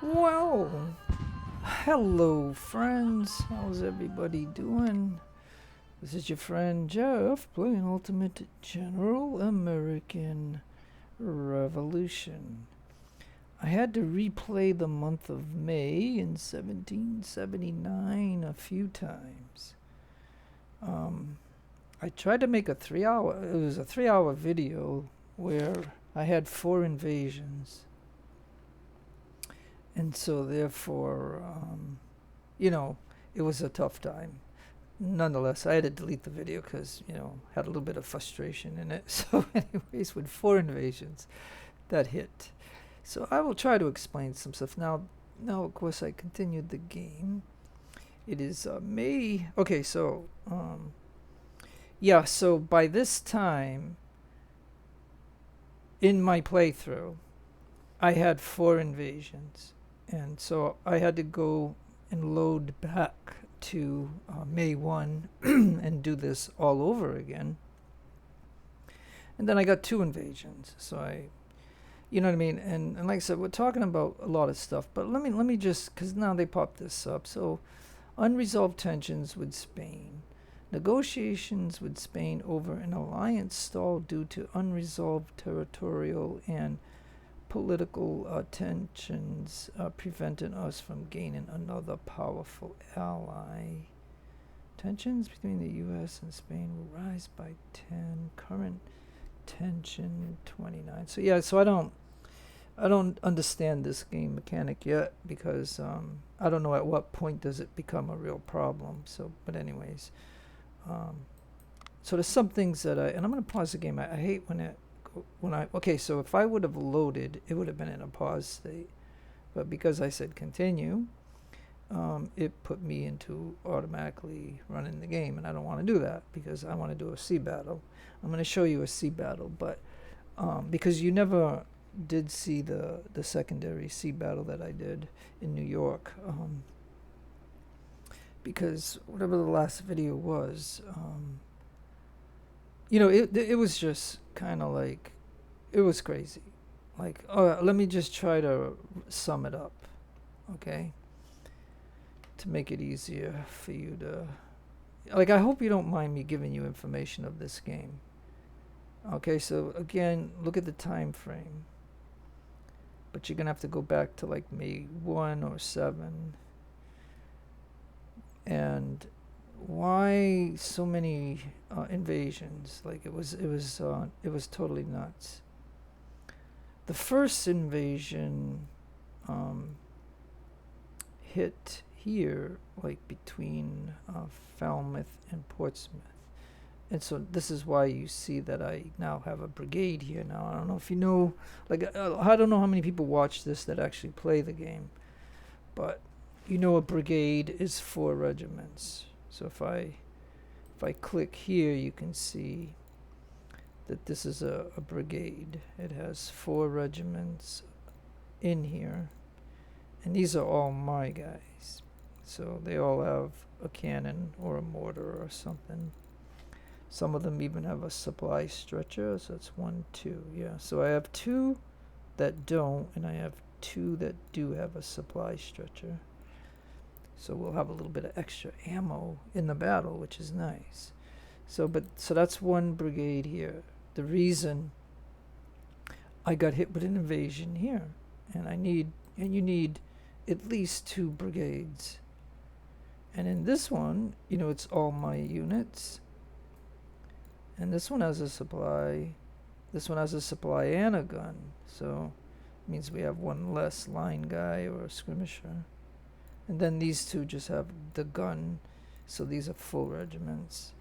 Well, hello, friends. How's everybody doing? This is your friend Jeff playing Ultimate General American Revolution. I had to replay the month of May in 1779 a few times. Um, I tried to make a 3 hour, it was a 3 hour video where I had 4 invasions. And so, therefore, it was a tough time. Nonetheless, I had to delete the video because, had a little bit of frustration in it. So, anyways, with 4 invasions, that hit. So, I will try to explain some stuff. Now, of course, I continued the game. It is May. Okay, so, so by this time in my playthrough, I had 4 invasions. And so I had to go and load back to May 1 and do this all over again. And then I got 2 invasions. So you know what I mean? And like I said, we're talking about a lot of stuff. But let me just, because now they popped this up. So unresolved tensions with Spain. Negotiations with Spain over an alliance stalled due to unresolved territorial and political tensions prevented us from gaining another powerful ally. Tensions between the U.S. and Spain will rise by 10. Current tension 29. So I don't understand this game mechanic yet because I don't know at what point does it become a real problem. So, but anyways, so there's some things that and I'm gonna pause the game. I hate okay, so if I would have loaded, it would have been in a pause state. But because I said continue, it put me into automatically running the game. And I don't want to do that because I want to do a sea battle. I'm going to show you a sea battle. But because you never did see the secondary sea battle that I did in New York. Because whatever the last video was, it was just kind of like, it was crazy. Like, let me just try to sum it up, okay? To make it easier for you to, I hope you don't mind me giving you information of this game. Okay, so again, look at the time frame. But you're going to have to go back to like May 1 or 7. And why so many invasions? Like it was totally nuts. The first invasion hit here, like between Falmouth and Portsmouth, and so this is why you see that I now have a brigade here. Now I don't know if you know, I don't know how many people watch this that actually play the game, but a brigade is 4 regiments. So if I click here, you can see that this is a brigade. It has 4 regiments in here, and these are all my guys. So they all have a cannon or a mortar or something. Some of them even have a supply stretcher. So that's 1, 2. Yeah. So I have 2 that don't, and I have 2 that do have a supply stretcher. So we'll have a little bit of extra ammo in the battle, which is nice. So that's 1 brigade here. The reason I got hit with an invasion here, and you need at least 2 brigades. And in this one, it's all my units. And this one has a supply. This one has a supply and a gun. So it means we have 1 less line guy or a skirmisher. And then these 2 just have the gun. So these are full regiments.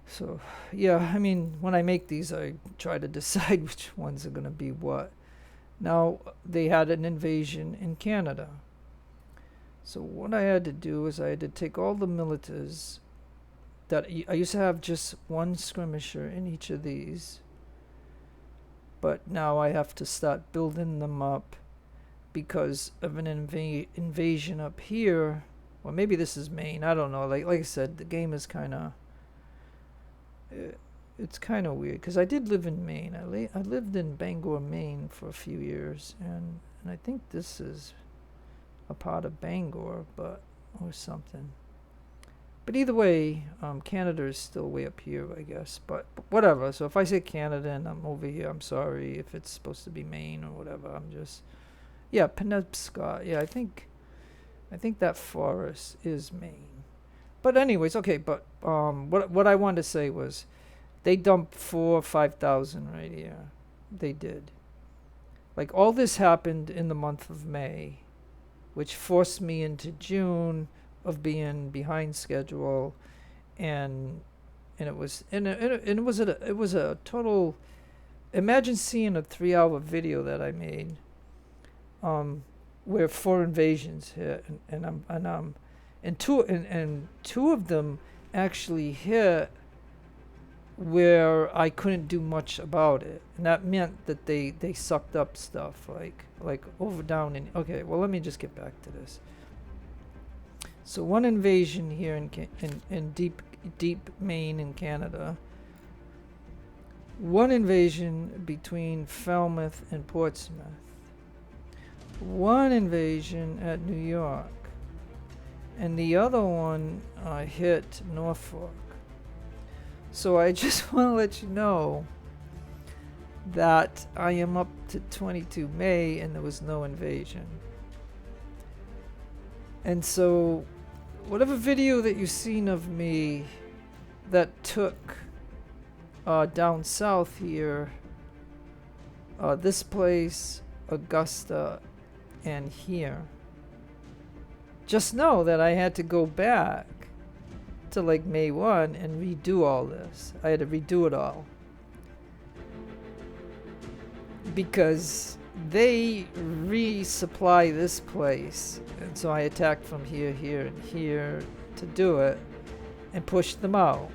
So, yeah, I mean, when I make these, I try to decide which ones are going to be what. Now, they had an invasion in Canada. So what I had to do is I had to take all the militias that I used to have just 1 skirmisher in each of these. But now I have to start building them up because of an invasion up here. Or maybe this is Maine. I don't know. Like I said, the game is kind of it's kind of weird because I did live in Maine. I lived in Bangor, Maine for a few years, and I think this is a part of Bangor, but or something. But either way, Canada is still way up here, I guess. But whatever. So if I say Canada and I'm over here, I'm sorry. If it's supposed to be Maine or whatever, I'm just Penobscot. Yeah, I think that forest is Maine. But anyways, okay. But what I wanted to say was, they dumped 5,000 right here. They did. Like, all this happened in the month of May, which forced me into June of being behind schedule, and it was a total. Imagine seeing a 3-hour video that I made, where 4 invasions hit, and two of them actually hit where I couldn't do much about it, and that meant that they sucked up stuff like over down in. Okay, well, let me just get back to this. So one invasion here in deep Maine in Canada. One invasion between Falmouth and Portsmouth. One invasion at New York, and the other one hit Norfolk. So I just want to let you know that I am up to 22 May and there was no invasion. And so whatever video that you've seen of me that took down south here, this place, Augusta, and here, just know that I had to go back to like May 1 and redo all this. I had to redo it all because they resupply this place, and so I attacked from here, and here to do it and push them out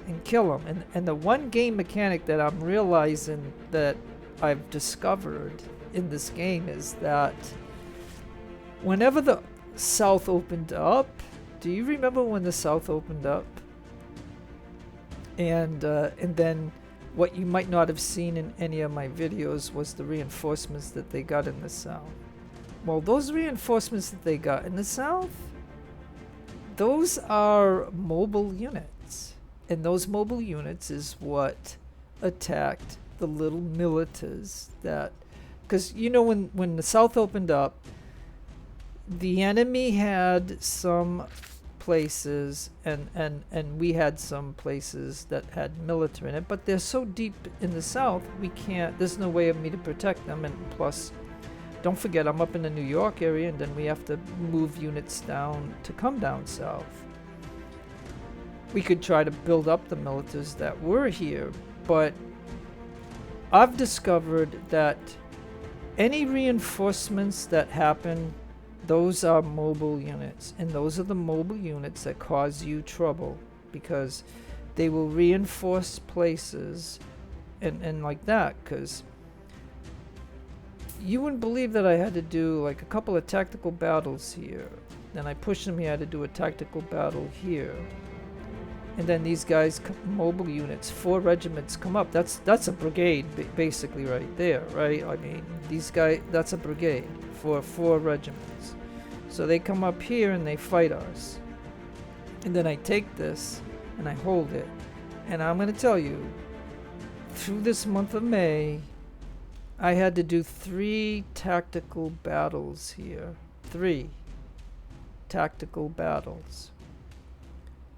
and kill them. And the one game mechanic that I'm realizing that I've discovered in this game is that whenever the South opened up, do you remember when the South opened up? And then what you might not have seen in any of my videos was the reinforcements that they got in the South. Well, those reinforcements that they got in the South, those are mobile units. And those mobile units is what attacked the little militias that... Because, you know, when the South opened up, the enemy had some places and we had some places that had military in it, but they're so deep in the South, there's no way of me to protect them. And plus, don't forget, I'm up in the New York area, and then we have to move units down to come down south. We could try to build up the militias that were here, but I've discovered that any reinforcements that happen, those are mobile units, and those are the mobile units that cause you trouble, because they will reinforce places and like that. Because you wouldn't believe that I had to do like a couple of tactical battles here, then I pushed them here, I had to do a tactical battle here, and then these guys, mobile units, 4 regiments come up. That's a brigade basically right there, right? I mean, these guys, that's a brigade for 4 regiments. So they come up here and they fight us. And then I take this and I hold it. And I'm going to tell you, through this month of May, I had to do 3 tactical battles here. 3 tactical battles.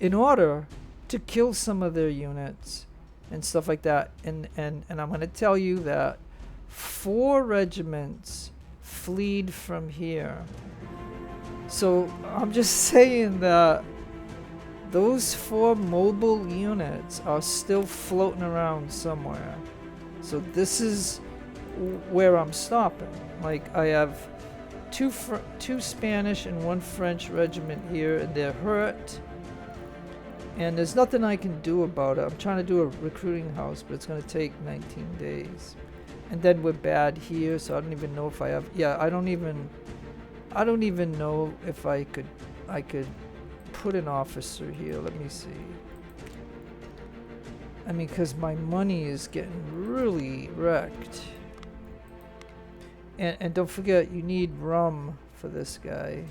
In order to kill some of their units and stuff like that. And I'm going to tell you that 4 regiments fled from here. So I'm just saying that those 4 mobile units are still floating around somewhere. So this is where I'm stopping. Like, I have 2 Spanish and 1 French regiment here, and they're hurt. And there's nothing I can do about it. I'm trying to do a recruiting house, but it's going to take 19 days. And then we're bad here, so I don't even know if I have... Yeah, I don't even know if I could put an officer here. Let me see. I mean, because my money is getting really wrecked. And don't forget, you need rum for this guy.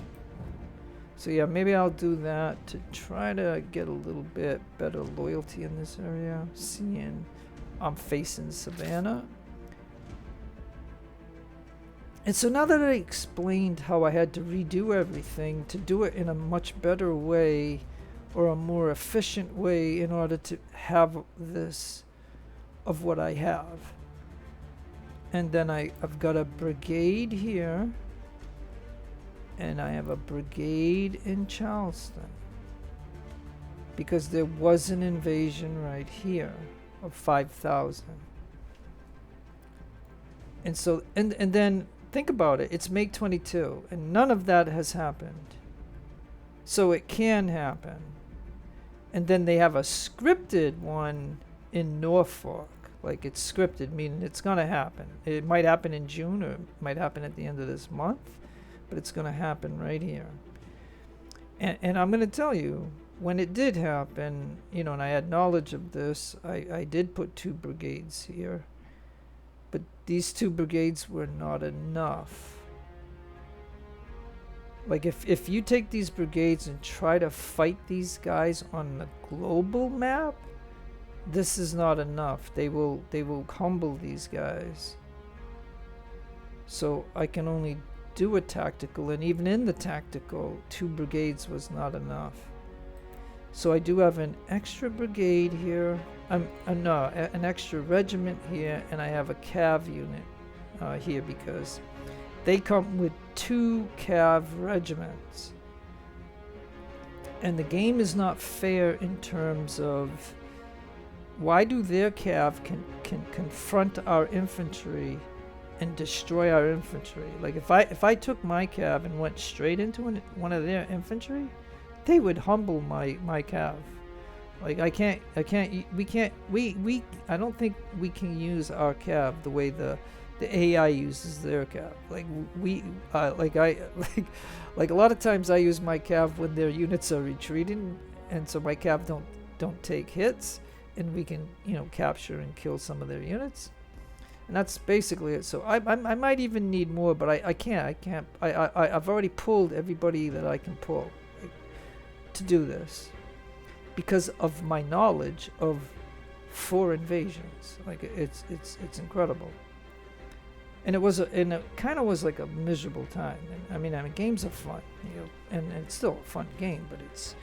So yeah, maybe I'll do that to try to get a little bit better loyalty in this area. Seeing I'm facing Savannah. And so now that I explained how I had to redo everything to do it in a much better way or a more efficient way in order to have this of what I have. And then I've got a brigade here. And I have a brigade in Charleston. Because there was an invasion right here of 5,000. And so, and then think about it. It's May 22, and none of that has happened. So it can happen. And then they have a scripted one in Norfolk. Like it's scripted, meaning it's going to happen. It might happen in June or it might happen at the end of this month. But it's going to happen right here. And I'm going to tell you, when it did happen, you know, and I had knowledge of this, I did put 2 brigades here. But these 2 brigades were not enough. Like if you take these brigades and try to fight these guys on the global map, this is not enough. They will humble these guys. So I can only do a tactical, and even in the tactical, 2 brigades was not enough. So I do have an extra brigade here, an extra regiment here, and I have a cav unit here because they come with 2 cav regiments. And the game is not fair in terms of why do their cav can confront our infantry and destroy our infantry. Like if I took my cav and went straight into one of their infantry, they would humble my cav. Like I don't think we can use our cav the way the AI uses their cav. Like like a lot of times I use my cav when their units are retreating, and so my cav don't take hits, and we can, you know, capture and kill some of their units. And that's basically it. So I might even need more, but I can't. I've already pulled everybody that I can pull to do this because of my knowledge of 4 invasions. Like it's incredible. And it kind of was like a miserable time. And I mean, games are fun, you know, and it's still a fun game, but it's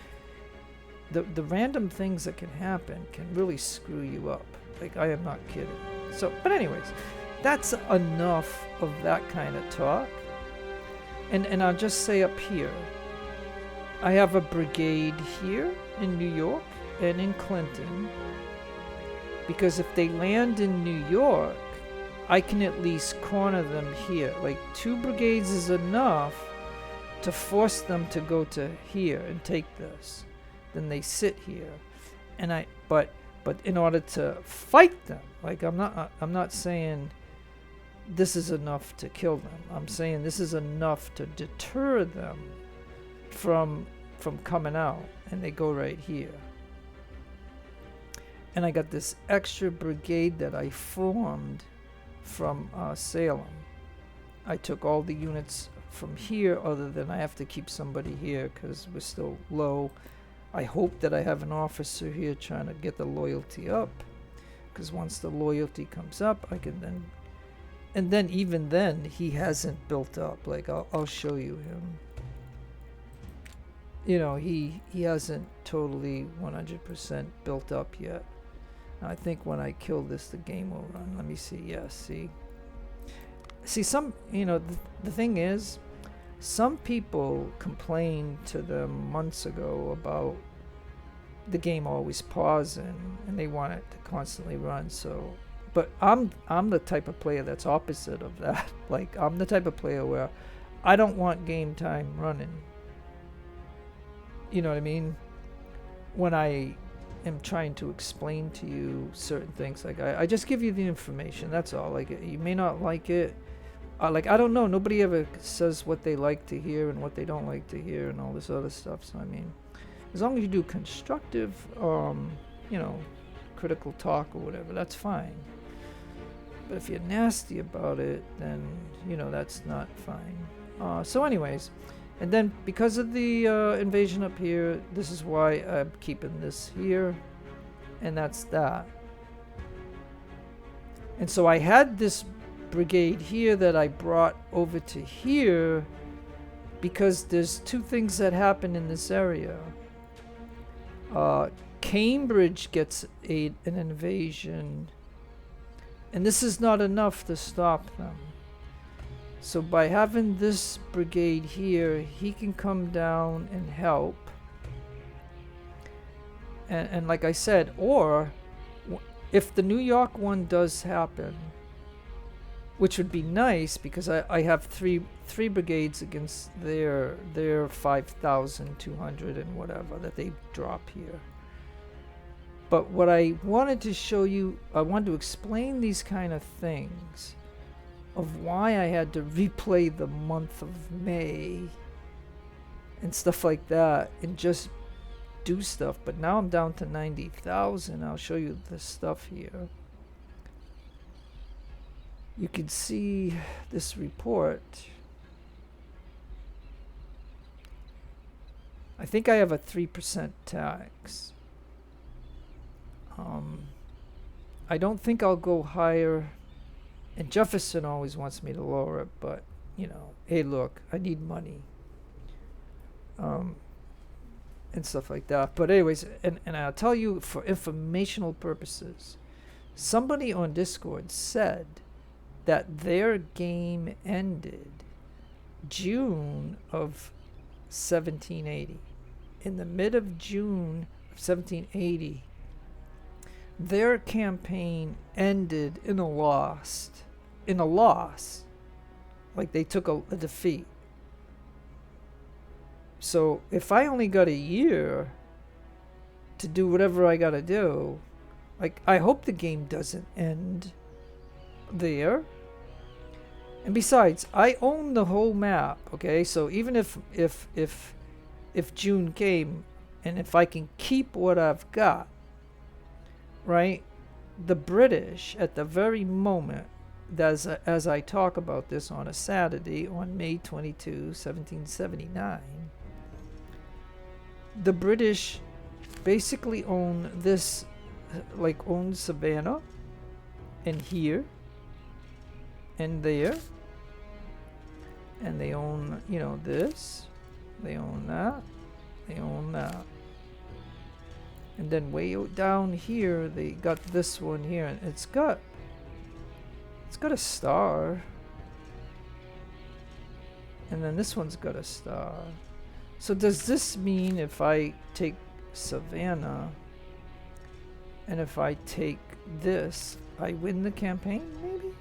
the random things that can happen can really screw you up. Like I am not kidding. So, but anyways, that's enough of that kind of talk. And I'll just say up here, I have a brigade here in New York and in Clinton, because if they land in New York, I can at least corner them here. Like 2 brigades is enough to force them to go to here and take this. Then they sit here, and but in order to fight them, like I'm not saying this is enough to kill them. I'm saying this is enough to deter them from coming out, and they go right here. And I got this extra brigade that I formed from Salem. I took all the units from here, other than I have to keep somebody here because we're still low. I hope that I have an officer here trying to get the loyalty up, because once the loyalty comes up, I can then, and then even then he hasn't built up. Like I'll show you him. You know, he hasn't totally 100% built up yet. I think when I kill this, the game will run. Let me see. Yes, see some, you know, the thing is, some people complained to them months ago about the game always pausing, and they want it to constantly run. So, but I'm the type of player that's opposite of that. Like I'm the type of player where I don't want game time running. You know what I mean? When I am trying to explain to you certain things, like I just give you the information. That's all. Like you may not like it. Like I don't know. Nobody ever says what they like to hear and what they don't like to hear and all this other stuff. So I mean, as long as you do constructive, you know, critical talk or whatever, that's fine. But if you're nasty about it, then, you know, that's not fine. So anyways, and then because of the invasion up here, this is why I'm keeping this here, and that's that. And so I had this brigade here that I brought over to here because there's two things that happen in this area. Cambridge gets an invasion, and this is not enough to stop them. So by having this brigade here, he can come down and help. And like I said, or if the New York one does happen, which would be nice because I have three brigades against their 5,200 and whatever that they drop here. But what I wanted to show you, I wanted to explain these kind of things of why I had to replay the month of May and stuff like that and just do stuff. But now I'm down to 90,000. I'll show you the stuff here. You can see this report. I think I have a 3% tax. I don't think I'll go higher, and Jefferson always wants me to lower it, but you know, hey look, I need money, and stuff like that. But anyways, and I'll tell you for informational purposes, somebody on Discord said that their game ended June of 1780. In the mid of June of 1780, their campaign ended in a loss. Like they took a defeat. So if I only got a year to do whatever I gotta do, like I hope the game doesn't end there. And besides, I own the whole map, okay? So even if June came, and if I can keep what I've got, right? The British, at the very moment, as I talk about this on a Saturday, on May 22, 1779, the British basically own this, like own Savannah, and here, and there, and they own, you know, this, they own that, they own that. And then way down here, they got this one here, and it's got a star. And then this one's got a star. So does this mean if I take Savannah, and if I take this, I win the campaign, maybe?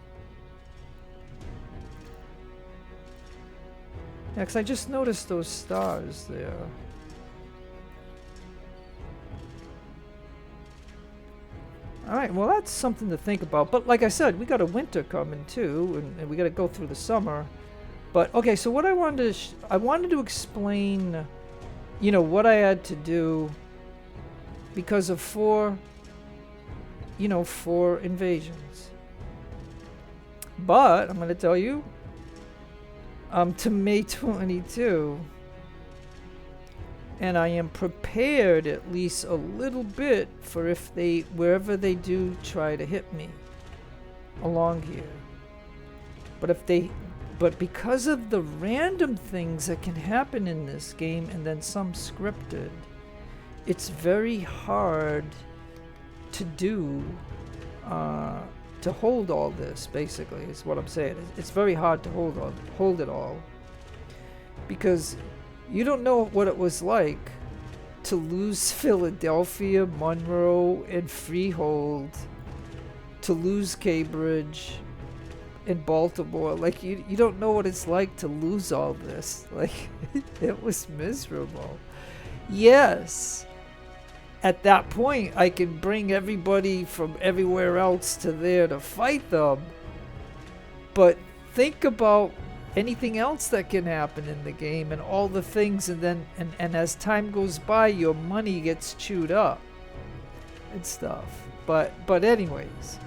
Yeah, 'cause I just noticed those stars there. Alright, well that's something to think about. But like I said, we got a winter coming too, and we got to go through the summer. But okay, so what I wanted to I wanted to explain, you know, what I had to do because of four invasions. But I'm going to tell you, to May 22. And I am prepared at least a little bit for if they, wherever they do try to hit me along here. But because of the random things that can happen in this game and then some scripted, it's very hard to do, to hold all this, basically, is what I'm saying. It's very hard to hold it all. Because you don't know what it was like to lose Philadelphia, Monroe, and Freehold, to lose Cambridge and Baltimore. Like, you don't know what it's like to lose all this. Like, it was miserable. Yes, at that point, I can bring everybody from everywhere else to there to fight them. But think about anything else that can happen in the game and all the things, and then and as time goes by, your money gets chewed up and stuff. But anyways,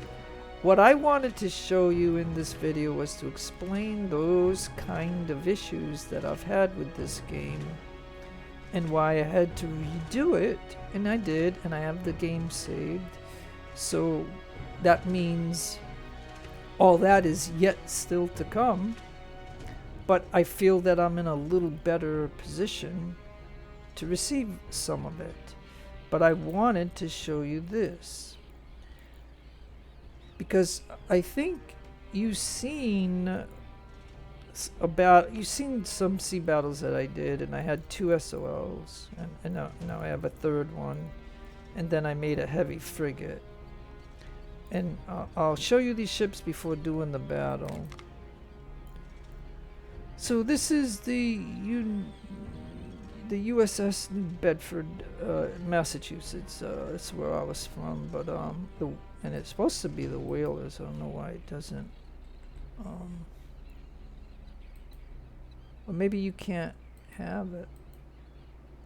what I wanted to show you in this video was to explain those kind of issues that I've had with this game and why I had to redo it, and I did, and I have the game saved. So that means all that is yet still to come, but I feel that I'm in a little better position to receive some of it. But I wanted to show you this because I think you've seen some sea battles that I did, and I had 2 SOLs, and now I have a 3rd one, and then I made a heavy frigate. And I'll show you these ships before doing the battle. So this is the USS New Bedford, Massachusetts. That's where I was from, but and it's supposed to be the whalers. I don't know why it doesn't. Or maybe you can't have it.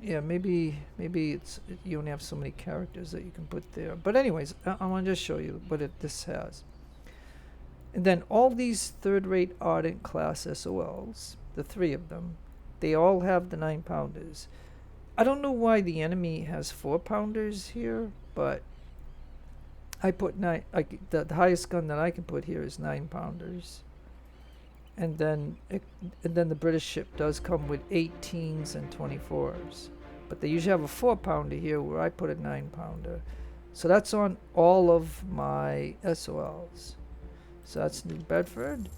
Yeah, maybe you only have so many characters that you can put there. But anyways, I want to just show you what this has. And then all these third-rate Ardent class SOLs, the 3 of them, they all have the 9-pounders. I don't know why the enemy has 4-pounders here, but I put 9. The highest gun that I can put here is 9-pounders. And then the British ship does come with 18s and 24s, but they usually have a 4-pounder here where I put a 9-pounder. So that's on all of my SOLs. So that's New Bedford.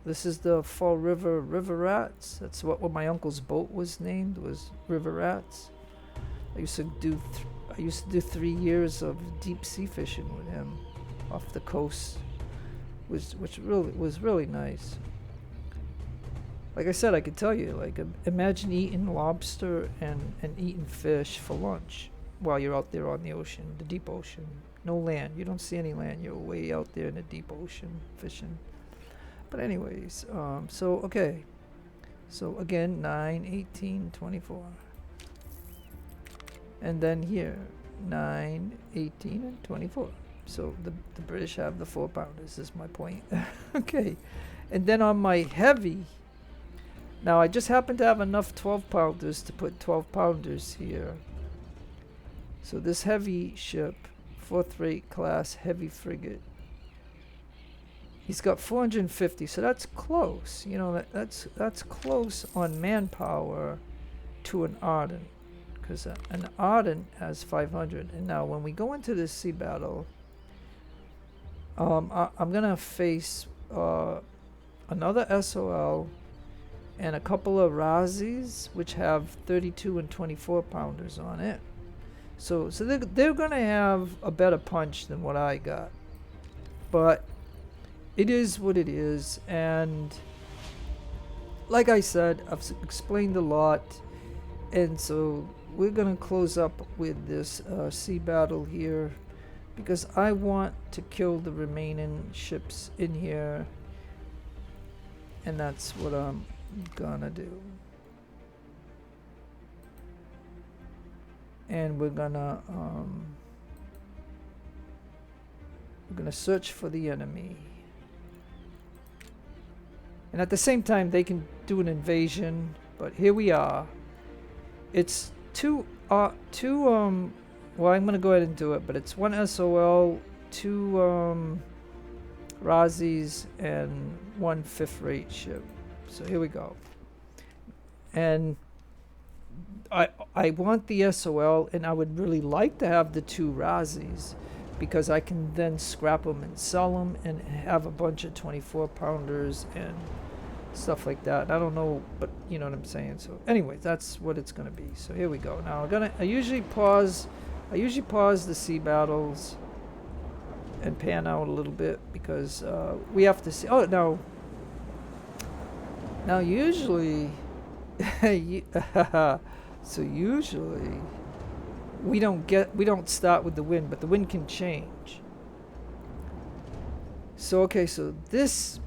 This is the Fall River Rats. That's what my uncle's boat was named, was River Rats. I used to do 3 years of deep sea fishing with him off the coast. Which really was really nice. Like I said, I could tell you, like, imagine eating lobster and eating fish for lunch while you're out there on the ocean, the deep ocean. No land. You don't see any land. You're way out there in the deep ocean fishing. But anyways, so okay. So again, 9, 18, 24. And then here, 9, 18, and 24. So the British have the 4-pounders, is my point. Okay. And then on my heavy, now I just happen to have enough 12-pounders to put 12-pounders here. So this heavy ship, 4th-rate class heavy frigate, he's got 450, so that's close. You know, that's close on manpower to an Ardent, because an Ardent has 500. And now when we go into this sea battle, I'm gonna face another SOL and a couple of Razzies, which have 32 and 24-pounders on it. So they're gonna have a better punch than what I got. But it is what it is, and like I said, I've explained a lot, and so we're gonna close up with this sea battle here, because I want to kill the remaining ships in here, and that's what I'm gonna do. And we're gonna search for the enemy, and at the same time they can do an invasion. But here we are. It's well, I'm gonna go ahead and do it, but it's 1 SOL, 2 Razzies, and 1 5th-rate ship. So here we go. And I want the SOL, and I would really like to have the 2 Razzies, because I can then scrap them and sell them and have a bunch of 24-pounders and stuff like that. I don't know, but you know what I'm saying. So anyway, that's what it's going to be. So here we go. Now I usually pause the sea battles and pan out a little bit, because we have to see. Oh, now usually so usually we don't start with the wind, but the wind can change. So okay, so this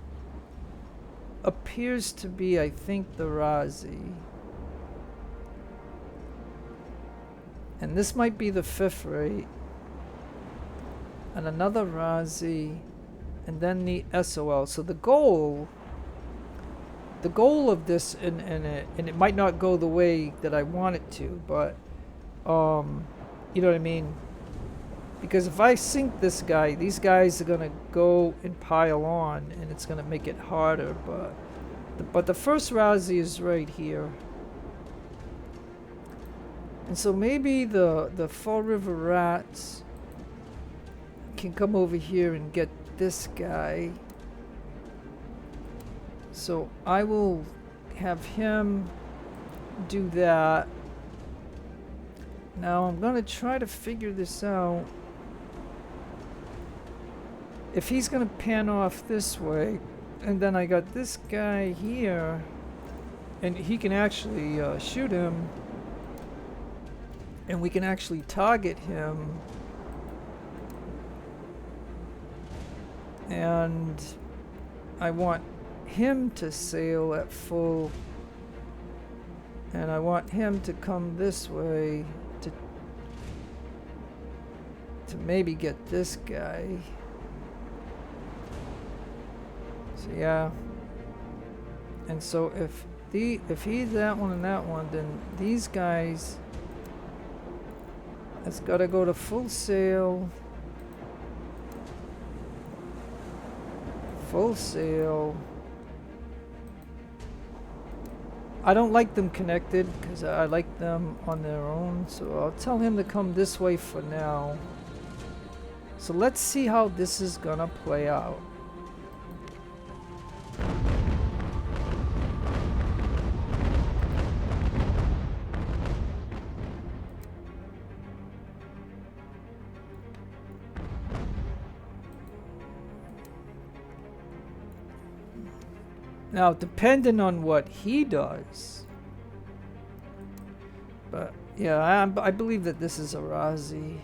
appears to be, I think, the Razzie, and this might be the 5th rate. and another Razi, and then the SOL. So the goal of this, and it might not go the way that I want it to, but you know what I mean? Because if I sink this guy, these guys are gonna go and pile on, and it's gonna make it harder. But the first Razi is right here, and so maybe the Fall River Rats can come over here and get this guy. So I will have him do that. Now I'm gonna try to figure this out. If he's gonna pan off this way, and then I got this guy here, and he can actually shoot him, and we can actually target him, and I want him to sail at full, and I want him to come this way to maybe get this guy. So yeah, and so if he's that one and that one, then these guys, it's got to go to full sail. Full sail. I don't like them connected because I like them on their own, so I'll tell him to come this way for now. So let's see how this is gonna play out. Now, depending on what he does, but yeah, I believe that this is a Razi.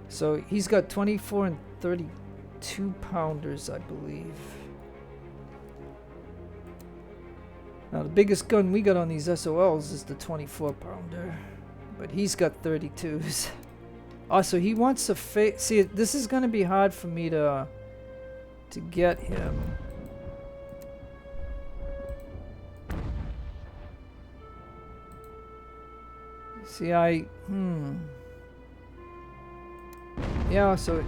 So he's got 24 and 32 pounders, I believe. Now the biggest gun we got on these SOLs is the 24 pounder, but he's got 32s. Also, he wants to see, this is going to be hard for me to get him. See, yeah, so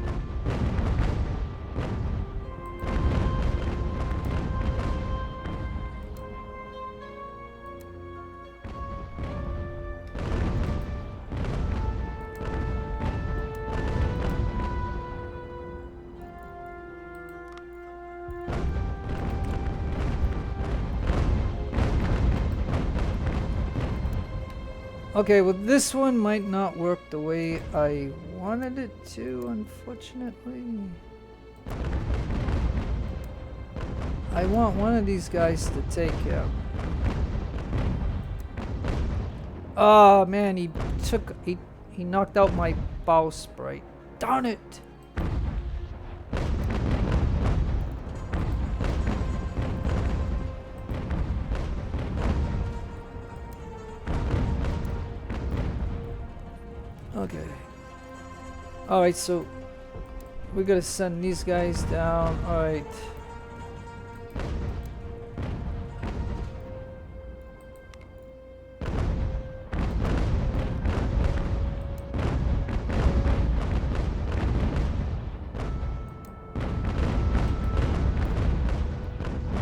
okay, well this one might not work the way I wanted it to, unfortunately. I want one of these guys to take him. Oh man, he knocked out my bowsprit. Darn it! Okay. Alright, so we gotta send these guys down. Alright.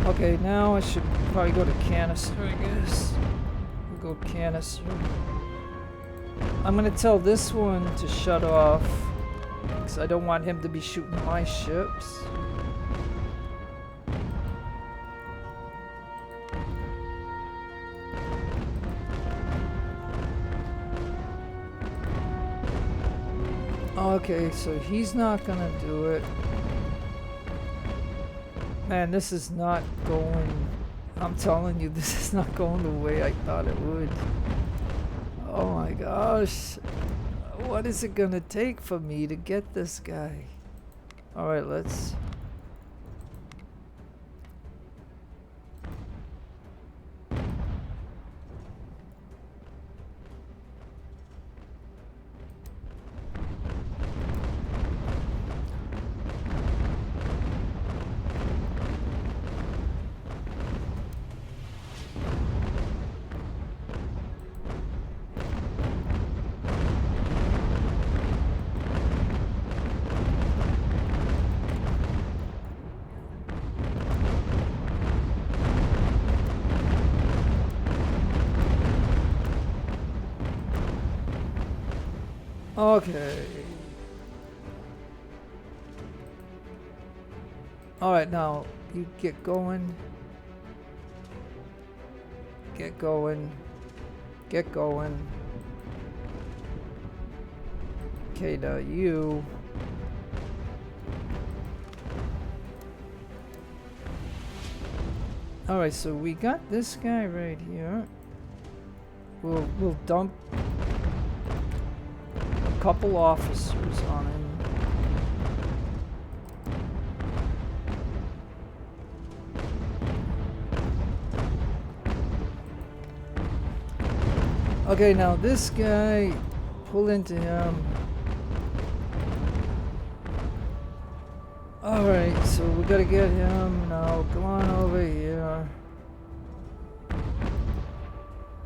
Okay, now I should probably go to canister, I guess. We'll go canister. I'm gonna tell this one to shut off because I don't want him to be shooting my ships. Okay, so he's not gonna do it. Man, this is not going... I'm telling you, this is not going the way I thought it would. Oh my gosh. What is it gonna take for me to get this guy? Alright, let's... Okay. Alright, now you get going. Get going. Get going. Okay, now you. Alright, so we got this guy right here. We'll dump a couple officers on him. Okay, now this guy, pull into him. Alright, so we gotta get him now. Come on over here.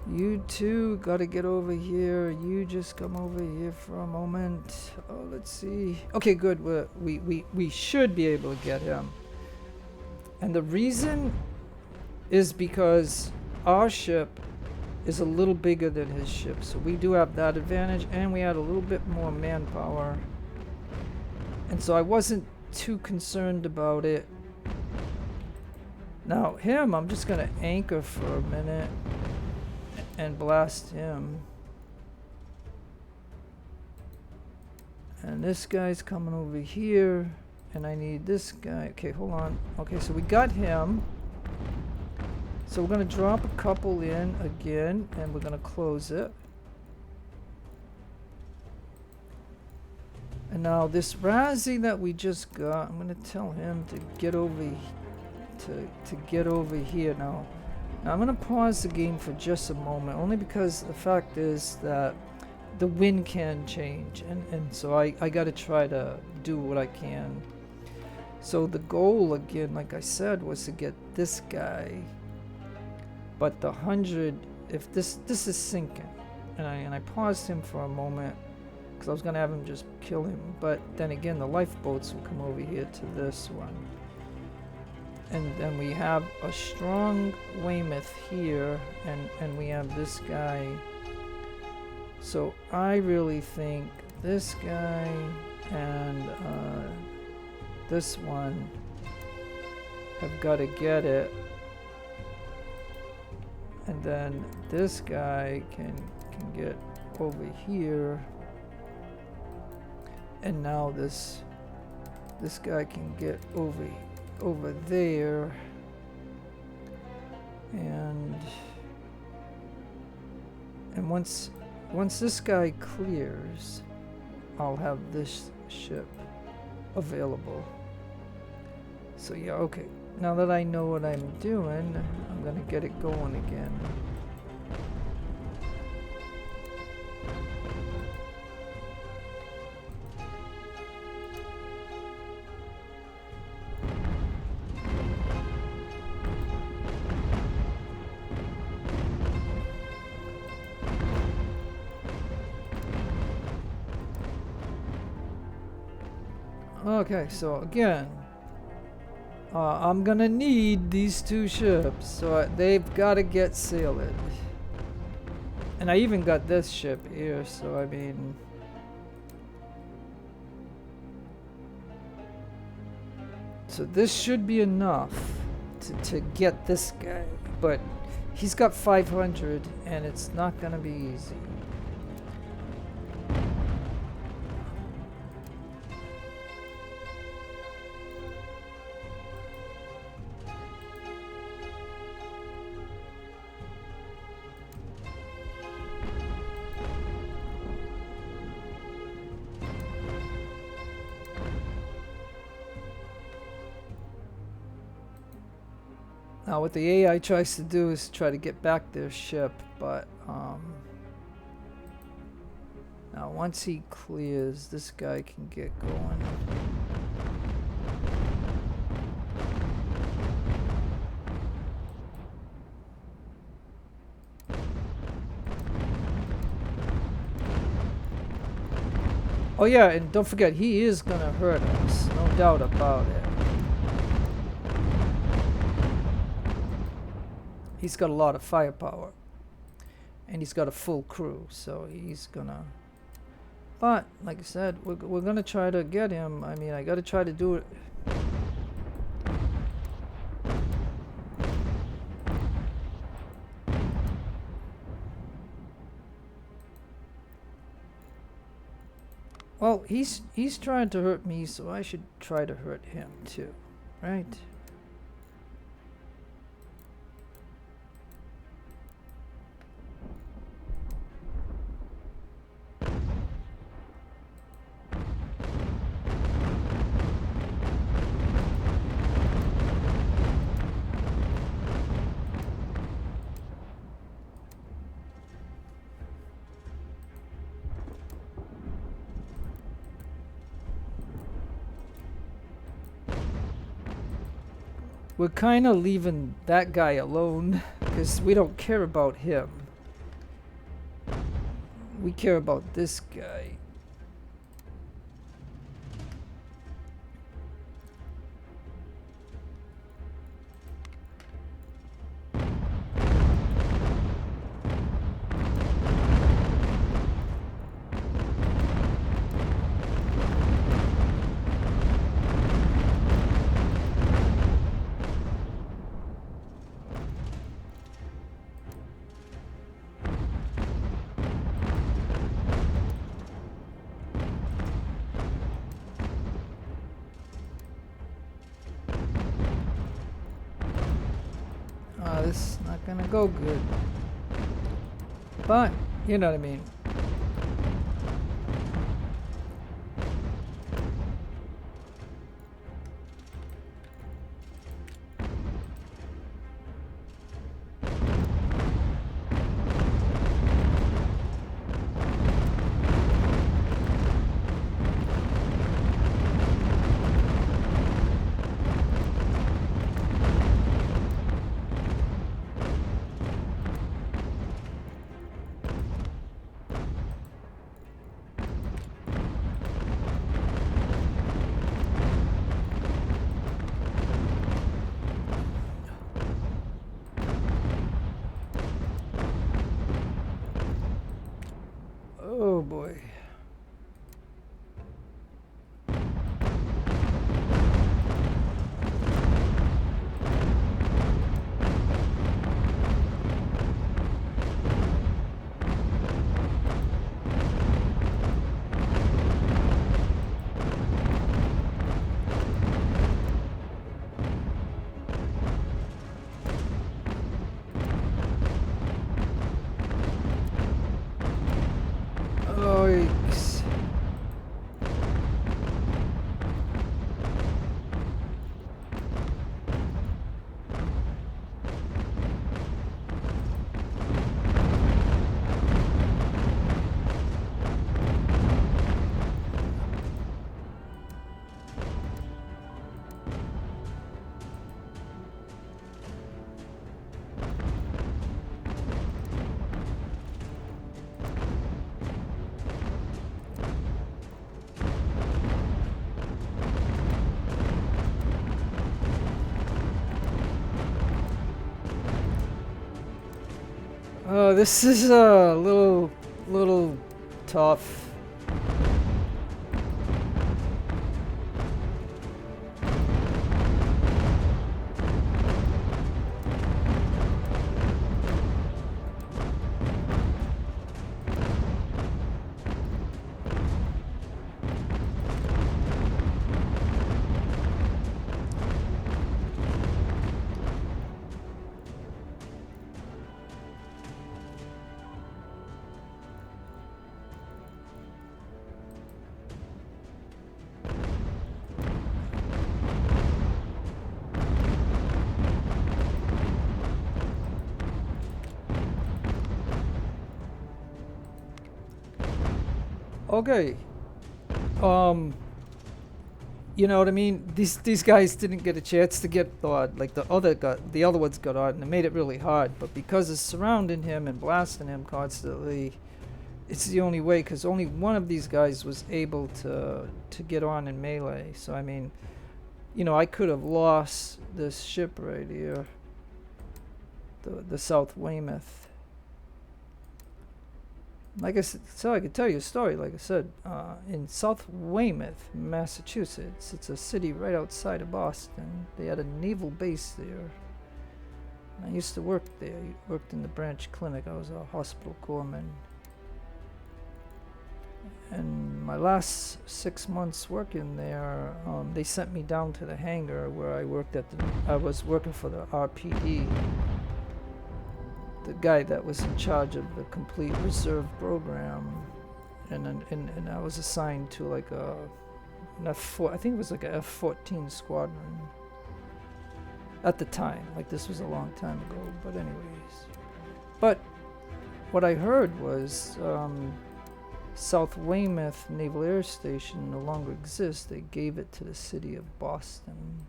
You two gotta get over here. You just come over here for a moment. Oh, let's see. Okay, good. We should be able to get him. And the reason is because our ship is a little bigger than his ship. So we do have that advantage, and we had a little bit more manpower. And so I wasn't too concerned about it. Now him, I'm just gonna anchor for a minute and blast him. And this guy's coming over here, and I need this guy. Okay, hold on. Okay, so we got him. So we're gonna drop a couple in again, and we're gonna close it. And now this Razzie that we just got, I'm gonna tell him to get over to get over here now. Now I'm gonna pause the game for just a moment, only because the fact is that the wind can change, and so I gotta try to do what I can. So the goal again, like I said, was to get this guy. But the 100, if this is sinking, and I paused him for a moment because I was gonna have him just kill him, but then again the lifeboats will come over here to this one, and then we have a strong Weymouth here, and we have this guy. So I really think this guy and this one have got to get it. And then this guy can get over here, and now this guy can get over there, and once this guy clears, I'll have this ship available. So yeah, okay. Now that I know what I'm doing, I'm gonna get it going again. Okay, so again, I'm gonna need these two ships, so they've got to get sailed. And I even got this ship here, so I mean, so this should be enough to get this guy, but he's got 500, and it's not gonna be easy. Now what the AI tries to do is try to get back their ship, but now once he clears, this guy can get going. Oh yeah, and don't forget, he is gonna hurt us, no doubt about it. He's got a lot of firepower, and he's got a full crew, so he's gonna But like I said, we're gonna try to get him. I mean, I gotta try to do it. Well, he's trying to hurt me, so I should try to hurt him too, right? We're kind of leaving that guy alone because we don't care about him. We care about this guy. This is not gonna go good. But, you know what I mean. Oh boy. Yikes. Oh, this is a little tough. Okay. You know what I mean? These guys didn't get a chance to get on, like the other ones got on, and it made it really hard. But because it's surrounding him and blasting him constantly, it's the only way. Because only one of these guys was able to get on in melee. So I mean, you know, I could have lost this ship right here, the South Weymouth. like I said, so I could tell you a story. Like I said, in South Weymouth, Massachusetts, it's a city right outside of Boston. They had a naval base there. I used to work there. I worked in the branch clinic. I was a hospital corpsman. And my last 6 months working there, they sent me down to the hangar where I worked at I was working for the RPD. The guy that was in charge of the complete reserve program. And I was assigned to like an F4, I think it was like a F-14 squadron. At the time, like this was a long time ago, but anyways. But what I heard was South Weymouth Naval Air Station no longer exists. They gave it to the city of Boston.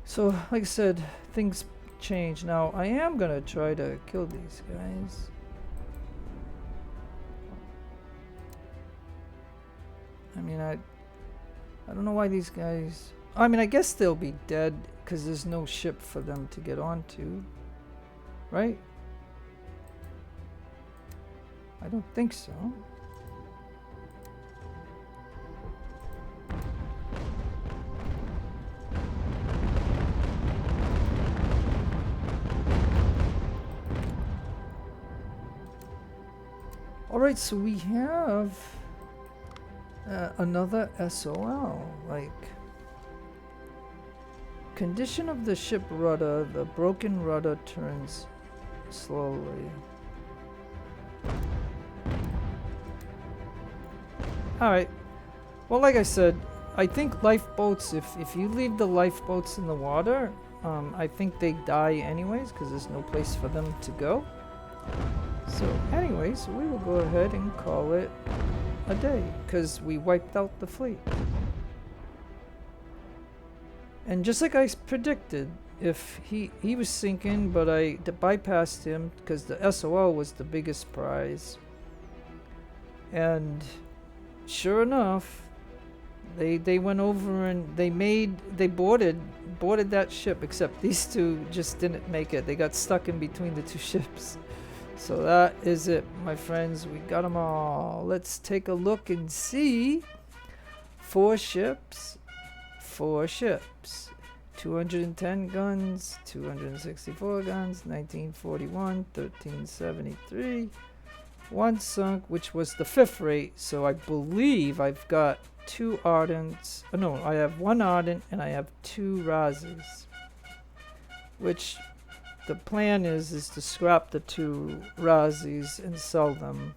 So, like I said, things change. Now, I am gonna try to kill these guys. I mean, I don't know why these guys... I mean, I guess they'll be dead because there's no ship for them to get onto, right? I don't think so. Alright, so we have another SOL, like... Condition of the ship rudder. The broken rudder turns slowly. Alright. Well, like I said, I think lifeboats, if you leave the lifeboats in the water, I think they die anyways, because there's no place for them to go. So anyways, we will go ahead and call it a day, because we wiped out the fleet. And just like I predicted, if he was sinking, but I bypassed him because the SOL was the biggest prize. And sure enough, they went over and they boarded that ship, except these two just didn't make it. They got stuck in between the two ships. So that is it, my friends. We got them all. Let's take a look and see. 4 ships. 210 guns, 264 guns, 1941, 1373. 1 sunk, which was the 5th rate. So I believe I've got 2 ardents. Oh, no, I have 1 ardent and I have 2 razzies. Which the plan is to scrap the 2 razzies and sell them.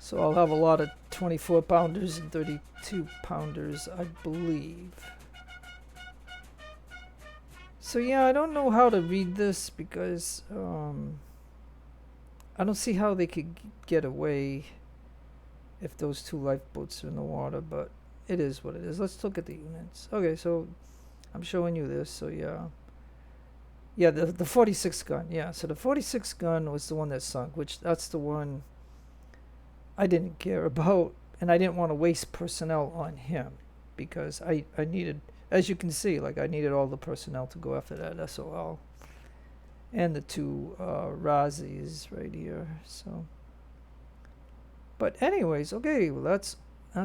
So I'll have a lot of 24 pounders and 32 pounders, I believe. So yeah, I don't know how to read this because I don't see how they could get away if those 2 lifeboats are in the water, but it is what it is. Let's look at the units. Okay, so I'm showing you this, so yeah. Yeah, the 46 gun, yeah. So the 46 gun was the one that sunk, which that's the one I didn't care about, and I didn't want to waste personnel on him because I needed, as you can see, like I needed all the personnel to go after that SOL and the 2 razzies right here. So, but anyways, okay, well that's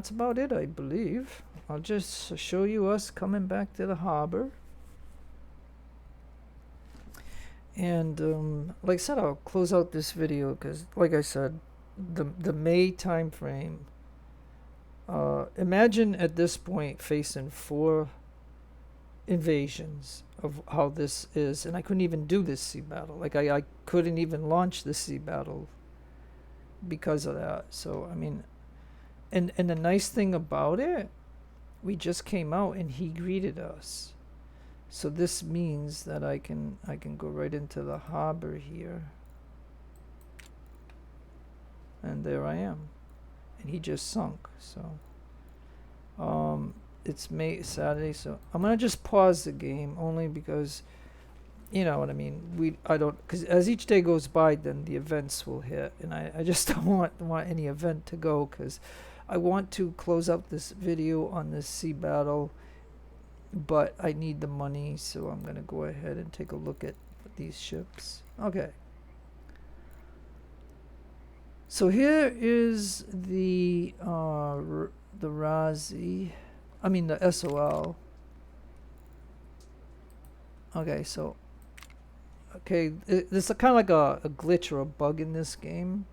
about it, I believe. I'll just show you us coming back to the harbor. And like I said, I'll close out this video because, like I said, the May time frame. Imagine at this point facing 4 invasions of how this is, and I couldn't even do this sea battle. Like I couldn't even launch the sea battle because of that. So I mean, and the nice thing about it, we just came out and he greeted us. So this means that I can go right into the harbor here. And there I am. And he just sunk. So it's Saturday, so I'm gonna just pause the game only because, you know what I mean, because as each day goes by, then the events will hit, and I just don't want any event to go, because I want to close out this video on this sea battle, but I need the money, so I'm gonna go ahead and take a look at these ships. Okay. So here is the RASI, I mean the SOL. Okay, so this is kind of like a glitch or a bug in this game.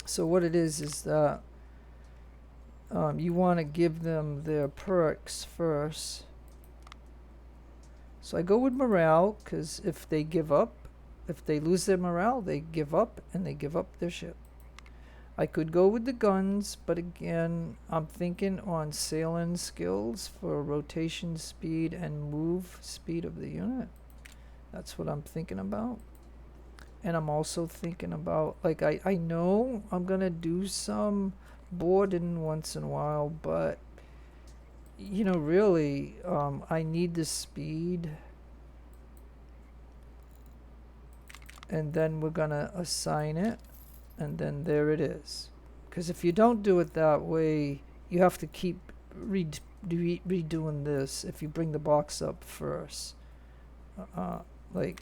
So what it is that you want to give them their perks first. So I go with morale, because if they give up, if they lose their morale, they give up, and they give up their ship. I could go with the guns, but again, I'm thinking on sailing skills for rotation speed and move speed of the unit. That's what I'm thinking about. And I'm also thinking about, like, I know I'm gonna do some boarding once in a while, but you know, really, I need the speed. And then we're gonna assign it, and then there it is. Because if you don't do it that way, you have to keep redoing this if you bring the box up first. Like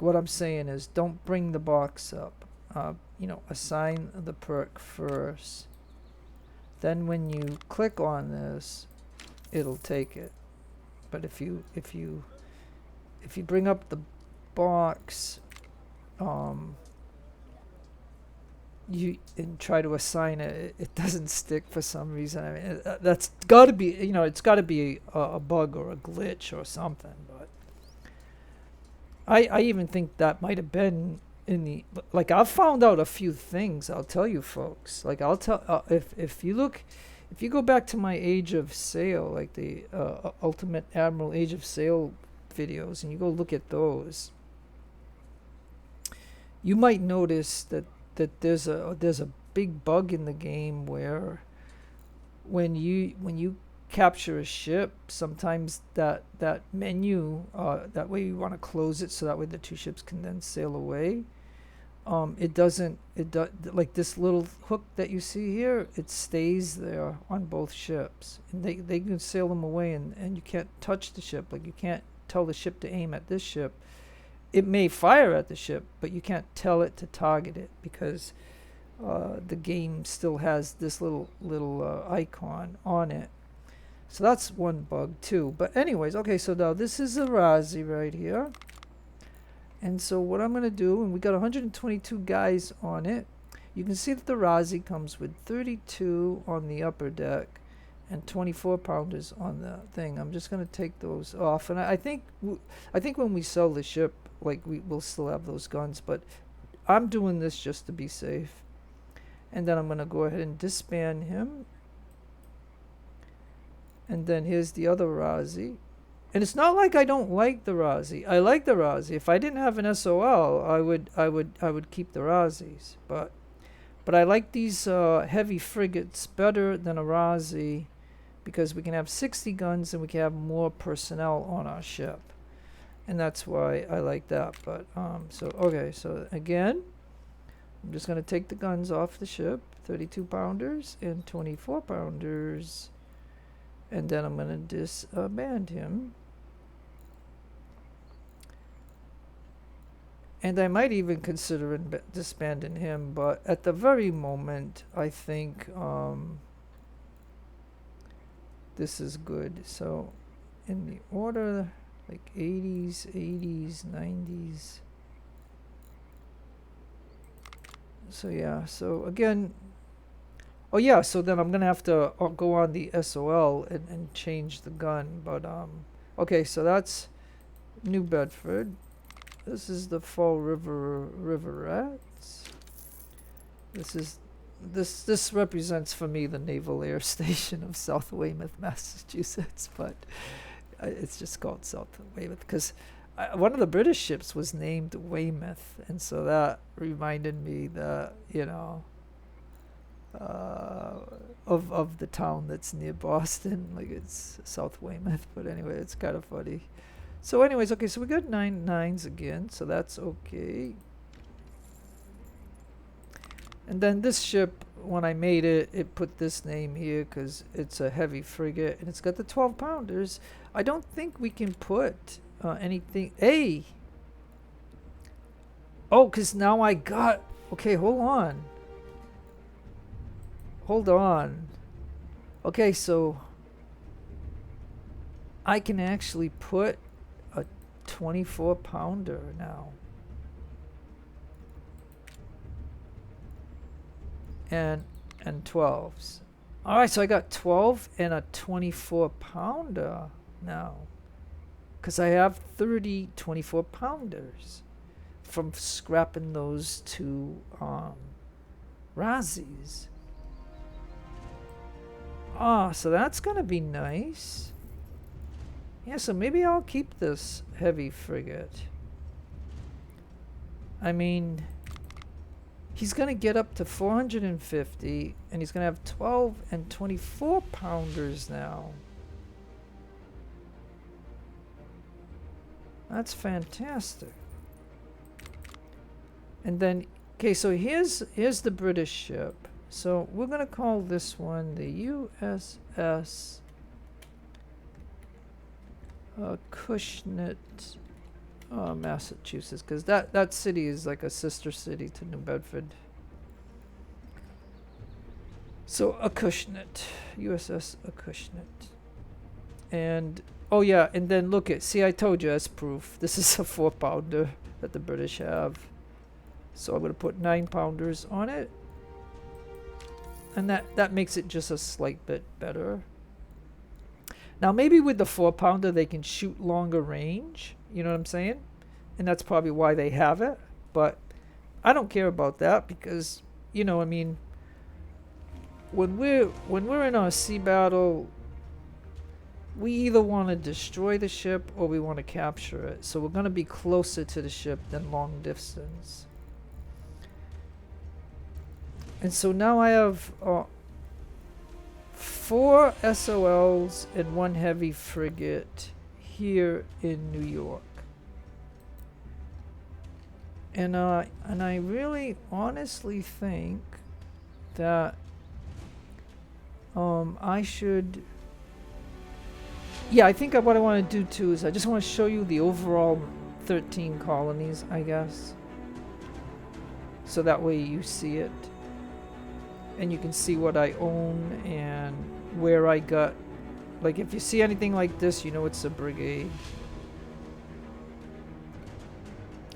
what I'm saying is, don't bring the box up. You know, assign the perk first. Then when you click on this, it'll take it. But if you bring up the box, you and try to assign it, it doesn't stick for some reason. I mean, that's got to be, you know, it's got to be a bug or a glitch or something. But I even think that might have been in the, like, I've found out a few things. I'll tell you, folks. Like, I'll tell if you look. If you go back to my Age of Sail, like the Ultimate Admiral Age of Sail videos, and you go look at those, you might notice that there's a big bug in the game where when you capture a ship, sometimes that menu, that way you want to close it so that way the two ships can then sail away. It does like this little hook that you see here, it stays there on both ships, and they can sail them away, and you can't touch the ship. Like, you can't tell the ship to aim at this ship. It may fire at the ship, but you can't tell it to target it, because the game still has this little icon on it. So that's one bug too. But anyways, okay, so now this is a RASI right here. And so what I'm going to do, and we got 122 guys on it. You can see that the RASI comes with 32 on the upper deck and 24 pounders on the thing. I'm just going to take those off. And I think when we sell the ship, like, we'll still have those guns. But I'm doing this just to be safe. And then I'm going to go ahead and disband him. And then here's the other RASI. And it's not like I don't like the RASI. I like the RASI. If I didn't have an SOL, I would keep the RASIs. But I like these heavy frigates better than a RASI, because we can have 60 guns and we can have more personnel on our ship. And that's why I like that. But so again, I'm just going to take the guns off the ship, 32 pounders and 24 pounders. And then I'm going to disband him. And I might even consider disbanding him, but at the very moment, I think this is good. So in the order, like 80s, 90s. So yeah, so again, oh yeah, so then I'm going to have to go on the SOL and change the gun. But okay, so that's New Bedford. This is the Fall River Rats. This represents for me the Naval Air Station of South Weymouth, Massachusetts, but it's just called South Weymouth because one of the British ships was named Weymouth, and so that reminded me that, you know, of the town that's near Boston, like it's South Weymouth. But anyway, it's kind of funny. So anyways, okay, so we got 9 9s again, so that's okay. And then this ship, when I made it, it put this name here because it's a heavy frigate and it's got the 12 pounders. I don't think we can put anything. Hey! Oh, because now I got... Okay, hold on. Hold on. Okay, so I can actually put a 24-pounder now. And 12s. Alright, so I got 12 and a 24-pounder now. Because I have 30 24-pounders from scrapping those two Razzies. Ah, so that's going to be nice. Yeah, so maybe I'll keep this heavy frigate. I mean... He's going to get up to 450, and he's going to have 12 and 24-pounders now. That's fantastic. And then, okay, so here's the British ship. So we're going to call this one the USS Acushnet, Massachusetts, because that city is like a sister city to New Bedford. So Acushnet, USS Acushnet. And, oh yeah, and then look at, see, I told you as proof, this is a 4-pounder that the British have. So I'm going to put 9-pounders on it. And that makes it just a slight bit better. Now maybe with the 4-pounder they can shoot longer range, you know what I'm saying? And that's probably why they have it. But I don't care about that because, you know, I mean, when we're in our sea battle, we either want to destroy the ship or we want to capture it. So we're going to be closer to the ship than long distance. And so now I have 4 SOLs and 1 heavy frigate here in New York. And I really honestly think that I should... Yeah, I think what I want to do too is I just want to show you the overall 13 colonies, I guess. So that way you see it. And you can see what I own and where I got. Like if you see anything like this, you know it's a brigade.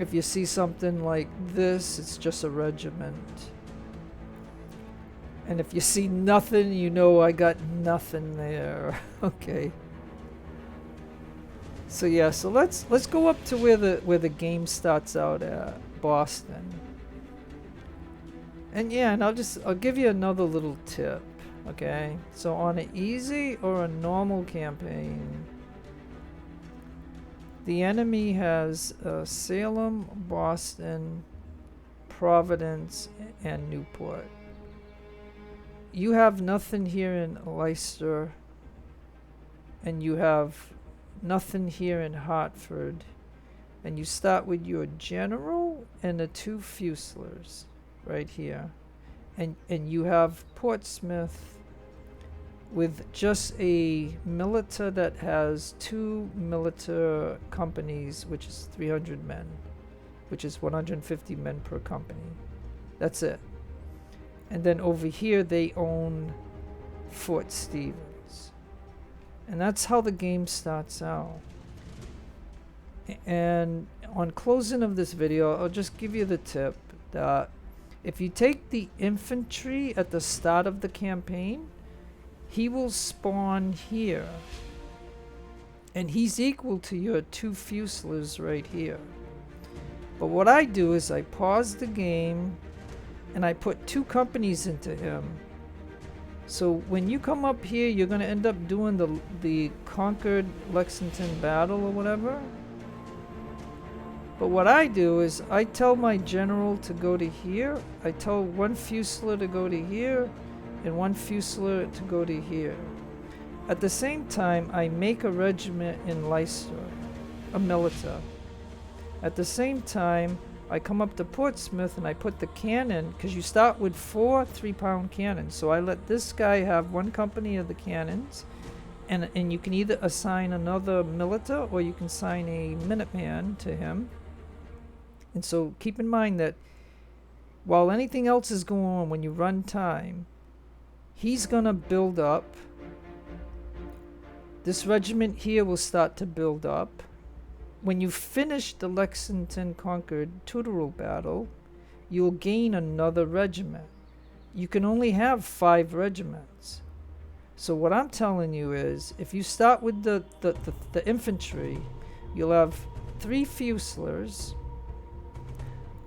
If you see something like this, it's just a regiment. And if you see nothing, you know I got nothing there. Okay. So yeah, so let's go up to where the game starts out at, Boston. And yeah, and I'll give you another little tip, okay? So on an easy or a normal campaign, the enemy has Salem, Boston, Providence, and Newport. You have nothing here in Leicester, and you have nothing here in Hartford, and you start with your general and the 2 Fusiliers. Right here, and you have Portsmouth with just a militia that has 2 militia companies, which is 300 men, which is 150 men per company. That's it. And then over here they own Fort Stevens, and that's how the game starts out. And on closing of this video, I'll just give you the tip that if you take the infantry at the start of the campaign, he will spawn here. And he's equal to your 2 Fusiliers right here. But what I do is I pause the game and I put 2 companies into him. So when you come up here, you're going to end up doing the Concord Lexington battle or whatever. But what I do is I tell my general to go to here. I tell 1 Fusilier to go to here and 1 Fusilier to go to here. At the same time, I make a regiment in Leicester, a militia. At the same time, I come up to Portsmouth and I put the cannon, because you start with 4 3-pound cannons. So I let this guy have 1 company of the cannons, And you can either assign another militar or you can assign a Minuteman to him. And so keep in mind that while anything else is going on, when you run time, he's going to build up. This regiment here will start to build up. When you finish the Lexington-Concord territorial battle, you'll gain another regiment. You can only have 5 regiments. So what I'm telling you is, if you start with the infantry, you'll have 3 Fusiliers.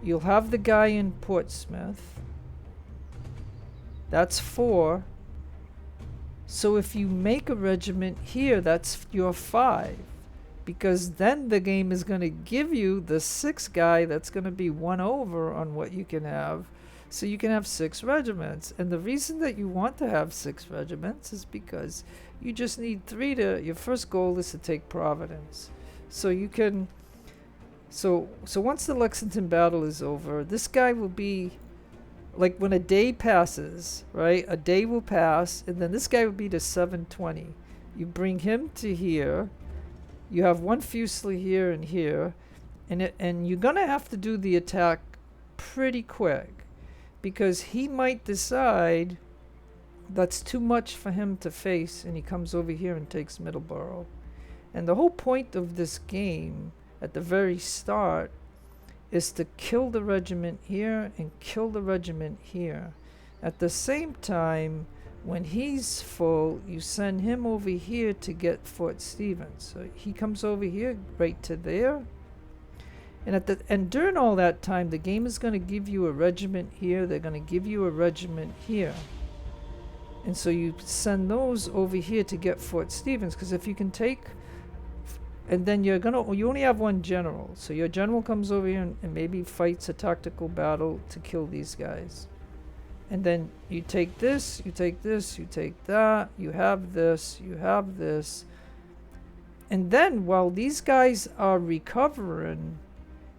You'll have the guy in Portsmouth. That's 4. So if you make a regiment here, that's your 5. Because then the game is going to give you the 6th guy that's going to be 1 over on what you can have. So you can have 6 regiments. And the reason that you want to have 6 regiments is because you just need 3 to... Your first goal is to take Providence. So you can... So once the Lexington battle is over, this guy will be... Like when a day passes, right? A day will pass, and then this guy will be to 720. You bring him to here. You have 1 Fusilier here and here. And you're going to have to do the attack pretty quick. Because he might decide that's too much for him to face, and he comes over here and takes Middleborough. And the whole point of this game, at the very start, is to kill the regiment here and kill the regiment here. At the same time, when he's full, you send him over here to get Fort Stevens. So he comes over here right to there. And during all that time, the game is going to give you a regiment here. They're going to give you a regiment here. And so you send those over here to get Fort Stevens. Because if you can take... And then you only have 1 general. So your general comes over here and maybe fights a tactical battle to kill these guys. And then you take this, you take this, you take that. You have this, you have this. And then while these guys are recovering...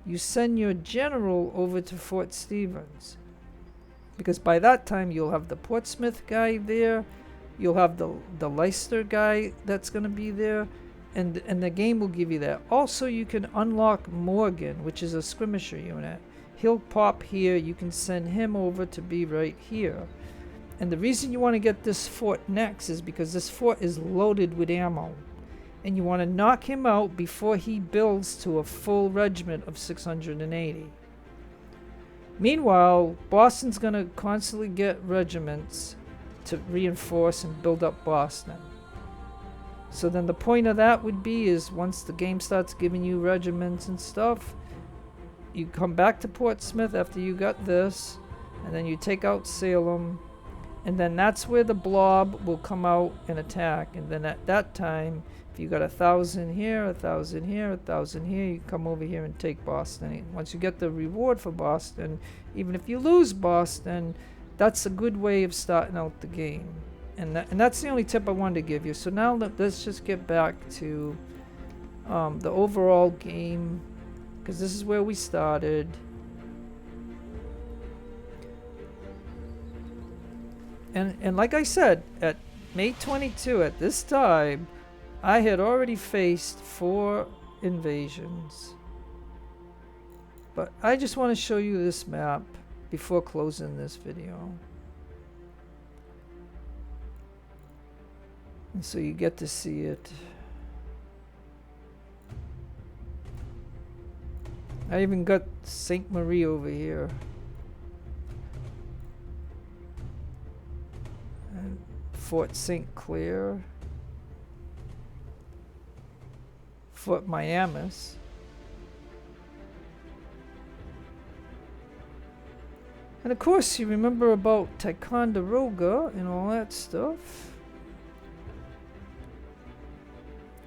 You send your general over to Fort Stevens. Because by that time, you'll have the Portsmouth guy there. You'll have the Leicester guy that's going to be there. And the game will give you that. Also, you can unlock Morgan, which is a skirmisher unit. He'll pop here. You can send him over to be right here. And the reason you want to get this fort next is because this fort is loaded with ammo. And you want to knock him out before he builds to a full regiment of 680. Meanwhile, Boston's going to constantly get regiments to reinforce and build up Boston. So then the point of that would be is once the game starts giving you regiments and stuff, you come back to Portsmouth after you got this, and then you take out Salem, and then that's where the blob will come out and attack. And then at that time, if you got 1,000 here, 1,000 here, 1,000 here, you come over here and take Boston. And once you get the reward for Boston, even if you lose Boston, that's a good way of starting out the game. And that's the only tip I wanted to give you. So now let's just get back to the overall game, because this is where we started. And like I said, at May 22, at this time, I had already faced 4 invasions. But I just want to show you this map before closing this video. And so you get to see it. I even got St. Marie over here. And Fort St. Clair. Fort Miamis. And of course you remember about Ticonderoga and all that stuff.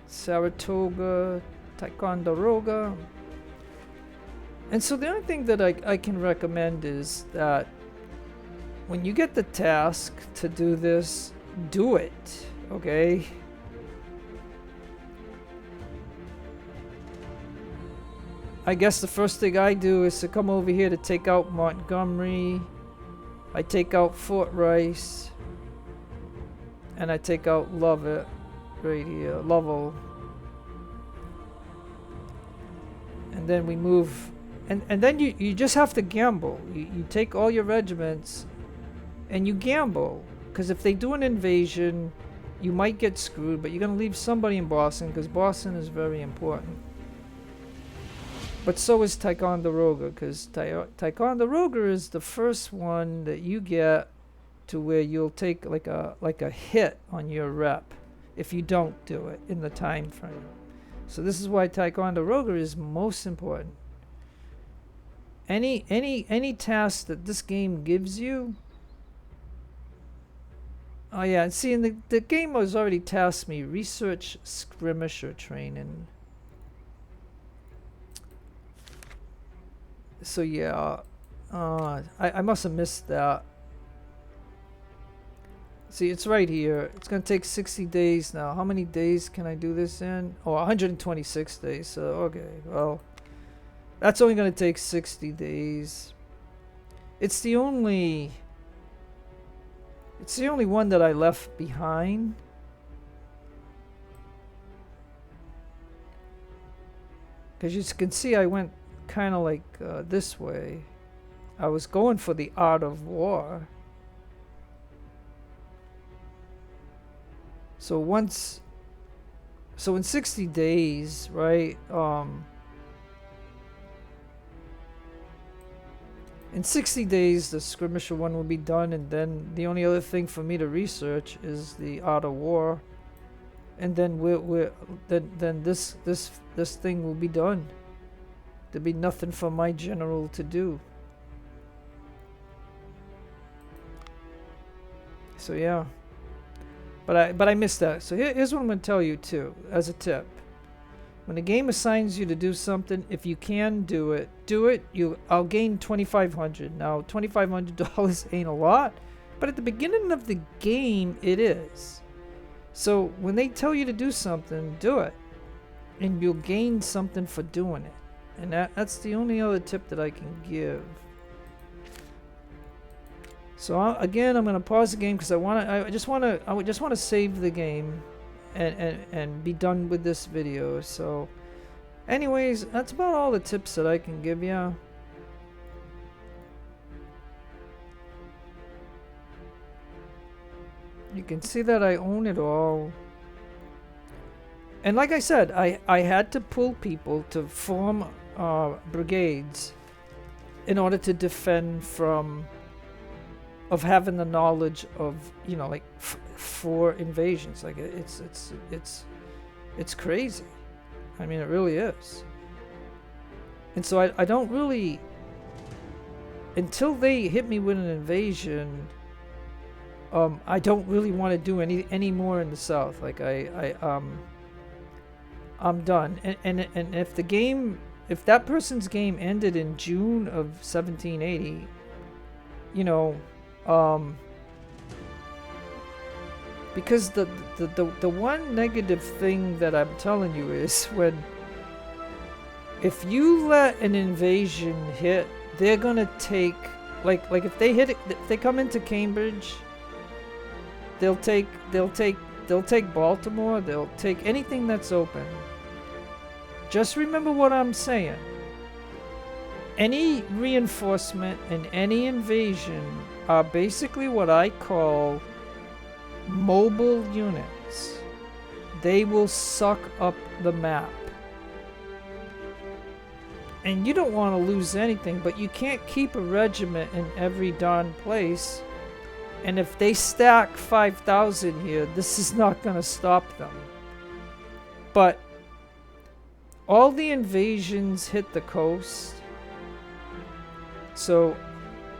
Saratoga, Ticonderoga. And so the only thing that I can recommend is that when you get the task to do this, do it, okay? I guess the first thing I do is to come over here to take out Montgomery. I take out Fort Rice. And I take out Lovett. right here, Lovell. And then we move, and then you just have to gamble. You take all your regiments and you gamble, because if they do an invasion, you might get screwed, but you're going to leave somebody in Boston, because Boston is very important. But so is Ticonderoga, because Ticonderoga is the first one that you get to where you'll take like a hit on your rep if you don't do it in the time frame. So this is why Ticonderoga is most important. Any task that this game gives you. Oh yeah, see, and the game has already tasked me research skirmisher training. So yeah, I must have missed that. See, it's right here. It's gonna take 60 days now. How many days can I do this in? Oh, 126 days. So okay, well, that's only gonna take 60 days. It's the only one that I left behind. Because you can see I went kind of like this way. I was going for the art of war. So in 60 days, right? In 60 days, the skirmisher one will be done, and then the only other thing for me to research is the art of war, and then then this thing will be done. There'll be nothing for my general to do. So yeah, but I missed that. So here's what I'm gonna tell you too, as a tip. When the game assigns you to do something, if you can do it, do it. I'll gain $2,500. Now, $2,500 ain't a lot, but at the beginning of the game, it is. So when they tell you to do something, do it, and you'll gain something for doing it. And that's the only other tip that I can give. So again, I'm gonna pause the game because I just want to save the game. And be done with this video. So anyways, that's about all the tips that I can give you. You can see that I own it all. And like I said, I had to pull people to form brigades in order to defend of having the knowledge of, you know, like for invasions. Like it's crazy. I mean, it really is. And so I don't really, until they hit me with an invasion, I don't really want to do any more in the South. Like I'm done. And if that person's game ended in June of 1780, you know, because the one negative thing that I'm telling you is if you let an invasion hit, they're gonna take like if they come into Cambridge, they'll take Baltimore, they'll take anything that's open. Just remember what I'm saying. Any reinforcement and any invasion are basically what I call mobile units. They will suck up the map. And you don't want to lose anything, but you can't keep a regiment in every darn place. And if they stack 5,000 here, this is not going to stop them. But all the invasions hit the coast. So,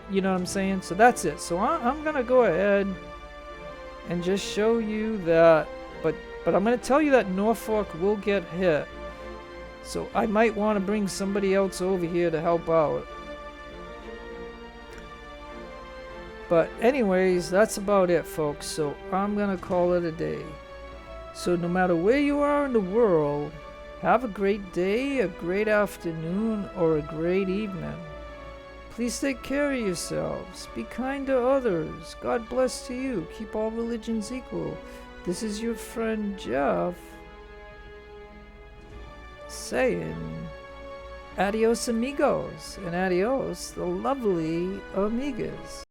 you know what I'm saying? So that's it. So I'm going to go ahead and just show you that. But I'm going to tell you that Norfolk will get hit. So I might want to bring somebody else over here to help out. But anyways, that's about it, folks. So I'm going to call it a day. So no matter where you are in the world, have a great day, a great afternoon, or a great evening. Please take care of yourselves. Be kind to others. God bless to you. Keep all religions equal. This is your friend Jeff saying adios amigos and adios the lovely amigas.